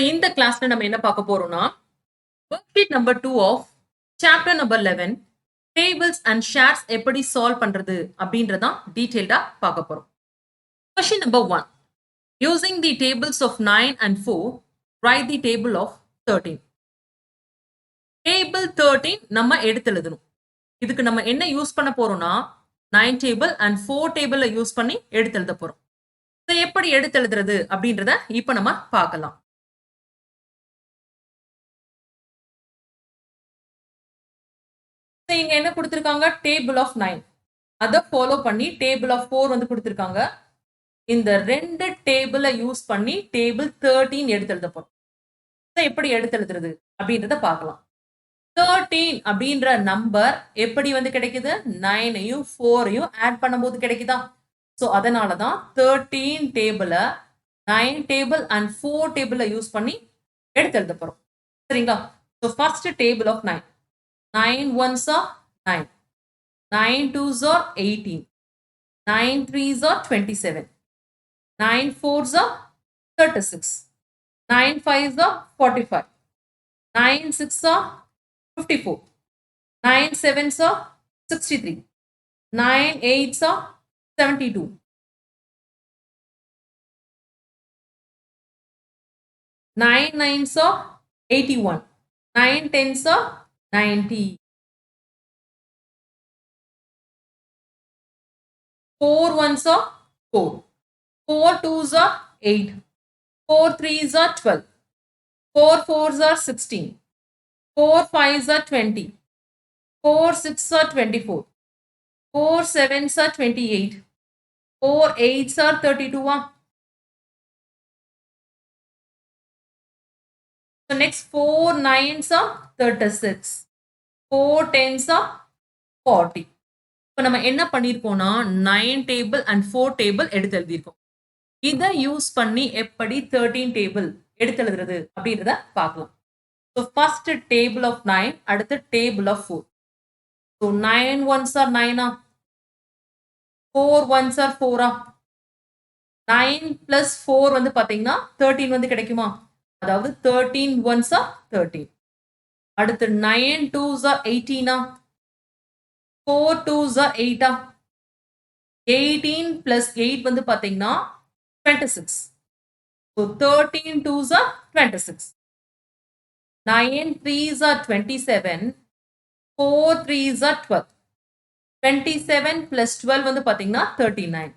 இந்த கிளாஸ்ல நம்ம என்ன பார்க்க போறோம்னா worksheet number 2 of chapter number 11 tables and shares எப்படி சால்வ் பண்றது அப்படின்றத டீடைல்டா பார்க்க போறோம். Question number 1. Using the tables of 9 and 4, write the table of 13. Table 13 நம்ம எடுத்து எழுதணும். இதுக்கு நம்ம என்ன யூஸ் பண்ண போறோம்னா 9 table and 4 table யூஸ் பண்ணி எடுத்து எழுத போறோம். இதை எப்படி எடுத்து எழுதுறது அப்படின்றத இப்போ நம்ம பார்க்கலாம். இங்க என்ன கொடுத்திருக்காங்க டேபிள் ஆஃப் 9 அத ஃபாலோ பண்ணி டேபிள் ஆஃப் 4 வந்து கொடுத்திருக்காங்க. இந்த ரெண்டு டேபிளை யூஸ் பண்ணி டேபிள் 13 எடுத்து எழுத போறோம். இதை எப்படி எடுத்து எழுதுறது அப்படின்றத பார்க்கலாம். 13 அப்படின்ற நம்பர் எப்படி வந்து கிடைக்குது 9ஐயும் 4ஐயும் ஆட் பண்ணும்போது கிடைக்குதா? ஸோ அதனால தான் 13 டேபிளை 9 டேபிள் அண்ட் 4 டேபிளை யூஸ் பண்ணி எடுத்து எழுத போறோம். சரிங்களா? So first table of 9. 9 ones are 9. 9 twos are 18. 9 threes are 27. 9 fours are 36. 9 fives are 45. 9 six are 54. 9 sevens are 63. 9 eights are 72. 9 nines are 81. 9 tens are 90. 4 ones are 4. 4 twos are 8. 4 threes are 12. 4 fours are 16. 4 fives are 20. 4 six are 24. 4 sevens are 28. 4 eights are 32. So next 4 nines are 36. 4 tens are 40. இப்போ நம்ம என்ன பண்ணியிருக்கோம்னா 9 table and 4 table எடுத்து எழுதியிருக்கோம். இதை use பண்ணி எப்படி 13 table எடுத்து எழுதுறது அப்படின்றத பார்க்கலாம். ஸோ ஃபர்ஸ்ட் டேபிள் ஆஃப் 9, அடுத்து table of 4. So 9 ones are 9 4 ones are 4 9 plus 4 வந்து பார்த்தீங்கன்னா 13 வந்து கிடைக்குமா? அதாவது 13 ones are 13. அடுத்து 9 twos are 18 4 twos are 8 18 plus 8 வந்து பார்த்தீங்கன்னா 26. So 13 twos are 26. 9 threes are 27. 4 threes are 12. 27 plus 12 வந்து பார்த்தீங்கன்னா 39.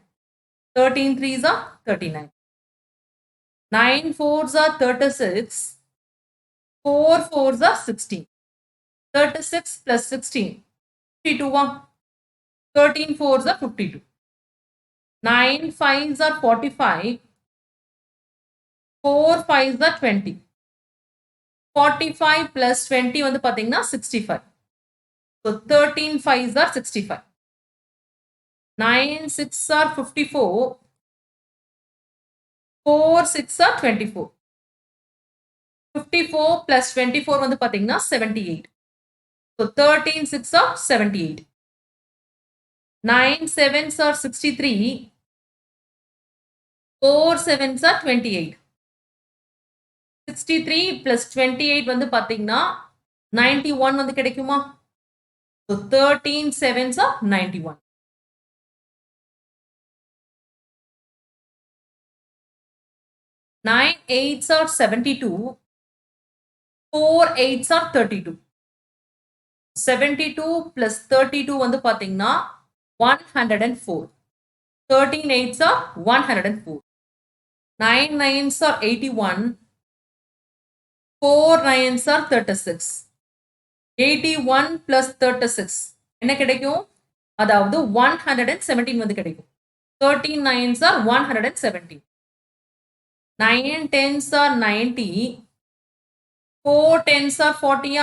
13 threes are 39. 9 fours are 36. 4 fours are 16. 36 plus 16. 52. 13 fours are 52. 9 fives are 45. 4 fives are 20. 45 plus 20 வந்து பார்த்தீங்கன்னா 65. So 13 fives are 65. 9 6 are 54. 4 6 are 24. 54 plus 24 வந்து பார்த்தீங்கன்னா 78. So 13 6 are 78. 9 sevens are 63. 4 sevens are 28. 63 plus 28 வந்து பார்த்தீங்கன்னா 91 வந்து கிடைக்குமா? So 13 sevens are 91. 9 eights are 72. 4 eights are 32. 72 plus 32 வந்து பார்த்தீங்கன்னா 104. 13 eights are 104. 9 nines are 81. 4 nines are 36. 81 plus 36 என்ன கிடைக்கும்? அதாவது 117 வந்து கிடைக்கும். 13 nines are 117. 9 tens are 90. 4 tens are 40.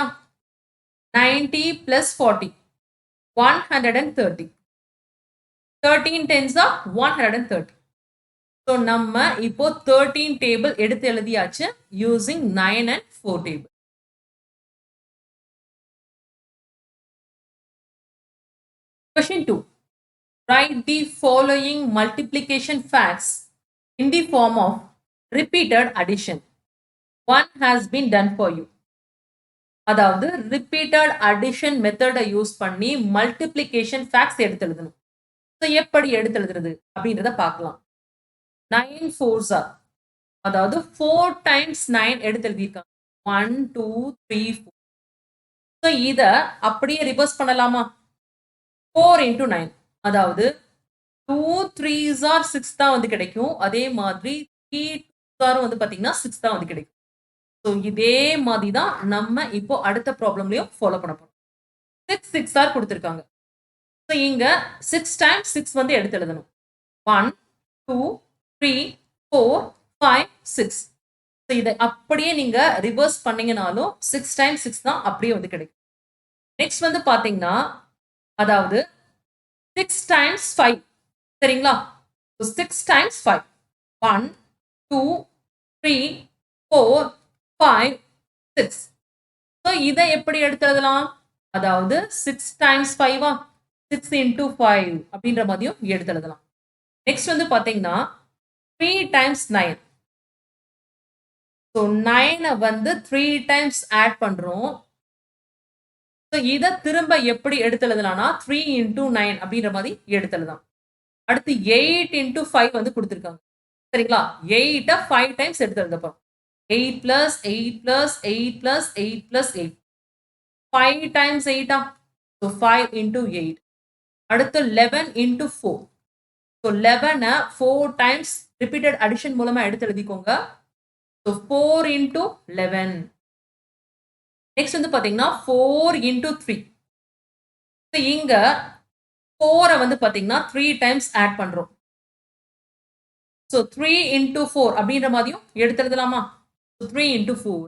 90 plus 40. 130. 13 tens are 130. So நம்ம இப்போ 13 டேபிள் எடுத்து எழுதியாச்சு using 9 and 4 table. Question 2. Write the following multiplication facts in the form of repeated addition. 1 has been done for you. அதாவது repeated addition மெத்தடை use பண்ணி multiplication facts எடுத்து எழுதணும். So எப்படி எடுத்து எழுதுறது அப்படின்றத பார்க்கலாம். 9 4s are, அதாவது 4 times 9 எடுத்து எழுதியிருக்காங்க. 1 2 3 4. ஸோ இதை அப்படியே ரிவர்ஸ் பண்ணலாமா? 4 into 9, அதாவது 2 3s are 6 தான் வந்து கிடைக்கும். அதே மாதிரி 3 2s are வந்து பார்த்தீங்கன்னா 6 தான் வந்து கிடைக்கும். ஸோ இதே மாதிரி தான் நம்ம இப்போ அடுத்த ப்ராப்ளம்லையும் ஃபாலோ பண்ண போறோம். 6 6 ஆர் கொடுத்துருக்காங்க. ஸோ இங்க 6 times 6 வந்து எடுத்து எழுதணும். 1 2 3 4 5 6. ஸோ இதை அப்படியே நீங்க ரிவர்ஸ் பண்ணீங்கனாலும் 6 times 6 தான் அப்படியே வந்து கிடைக்கும். நெக்ஸ்ட் வந்து பாத்தீங்கன்னா அதாவது 6 times 5, சரிங்களா? 6 times 5, 1 2 3 4 5 6. ஸோ இதை எப்படி எடுத்து எழுதலாம்? அதாவது 6 times 5 6 into 5 அப்படின்ற மாதிரியும் எடுத்து எழுதலாம். நெக்ஸ்ட் வந்து பாத்தீங்கன்னா 3 times 9. ஸோ 9 வந்து 3 times ஆட் பண்றோம். ஸோ இதை திரும்ப எப்படி எடுத்து எழுதலாம்னா 3 into 9 அப்படின்ற மாதிரி எடுத்து எழுதலாம். அடுத்து 8 into 5 வந்து கொடுத்துருக்காங்க, சரிங்களா? 8 5 times எடுத்து எழுத போறோம். 8 plus 8 plus 8 plus 8 plus 8. 5 times 8 so 5 into 8. அடுத்து 11 into 4. so 11 4 times repeated addition மூலமா எடுத்து எழுதிக்கோங்க. so 4 into 11. நெக்ஸ்ட் வந்து பாத்தீங்கன்னா 4 into 3. so இங்க 4 வந்து பாத்தீங்கன்னா 3 times ஆட் பண்றோம். so 3 into 4 அப்படின்ற மாதிரியும் எடுத்து எழுதலாமா? 3 into 4.